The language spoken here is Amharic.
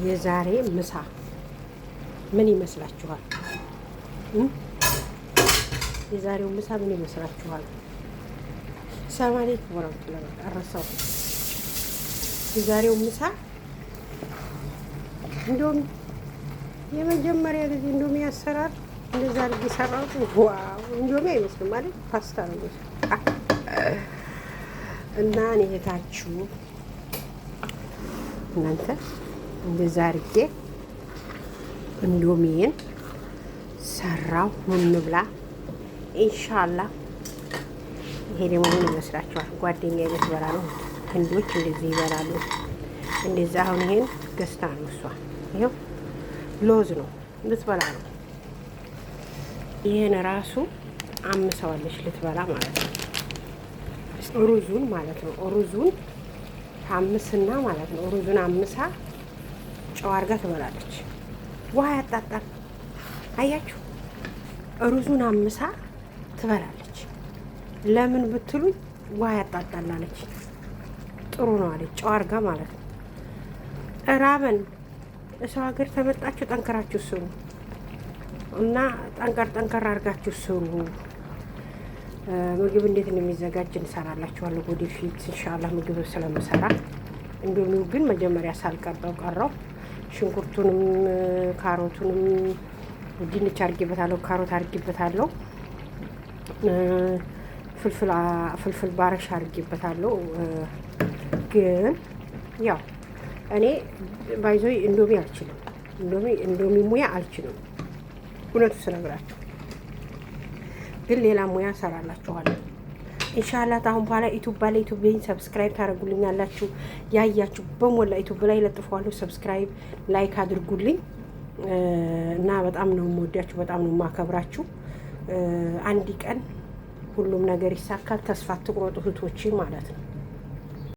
የዛሬ ምሳ ምን ይመስላችኋል? የዛሬው ምሳ ምን ይመስላችኋል? ሰላም አለይኩም ወራህመቱላሂ ወበረካቱህ። የዛሬው ምሳ እንደውም የመጀመሪያ ጊዜ እንደውም ያሰራር እንደዛ አድርጌ ሰራሁት። ዋው እንደውም አይመስልም ማለት ፓስታ ነው እና እኔ እህታችሁ እናንተ እንደዛ አድርጌ እንዶሚን ሰራው። እንብላ ኢንሻአላህ። ይሄ ደግሞ ምን ይመስላችኋል? ጓደኛዬ ልትበላ ነው። ህንዶች እንደዚህ ይበላሉ። እንደዛ አሁን ይሄን ገዝታ ነው እሷ። ይሄው ሎዝ ነው ልትበላ ነው። ይሄን ራሱ አምሰዋለች ልትበላ ማለት ነው። ሩዙን ማለት ነው። ሩዙን ታምስና ማለት ነው። ሩዙን አምሳ ጨው አድርጋ ትበላለች። ውሃ ያጣጣል። አያችሁ፣ ሩዙን አምሳ ትበላለች። ለምን ብትሉኝ ውሃ ያጣጣላለች። ጥሩ ነው አለች፣ ጨው አድርጋ ማለት ነው። ራበን እሰው ሀገር ተመጣችሁ ጠንከራችሁ ስሩ እና ጠንከር አድርጋችሁ ስሩ። ምግብ እንዴት እንደሚዘጋጅ እንሰራላችኋለሁ ወደፊት ኢንሻአላህ። ምግብ ስለምሰራ እንዶሚው ግን መጀመሪያ ሳልቀርጠው ቀረው። ሽንኩርቱንም ካሮቱንም ድንች አድርጌበታለሁ፣ ካሮት አድርጌበታለሁ፣ ፍልፍል ባረሽ አድርጌበታለሁ። ግን ያው እኔ ባይዞይ እንዶሚ አልችልም። እንዶሚ ሙያ አልችልም እውነቱ ስነግራችሁ። ግን ሌላ ሙያ ሰራላችኋለሁ ኢንሻአላህ። አሁን በኋላ ዩቲዩብ ባለ ዩቲዩብን ሰብስክራይብ ታደርጉልኛላችሁ። ያያችሁ በሞላ ዩቲዩብ ላይ ለጥፏለሁ። ሰብስክራይብ ላይክ አድርጉልኝ እና በጣም ነው የምወዳችሁ፣ በጣም ነው የማከብራችሁ። አንድ ቀን ሁሉም ነገር ይሳካል። ተስፋ አትቁረጡ እህቶቼ ማለት ነው።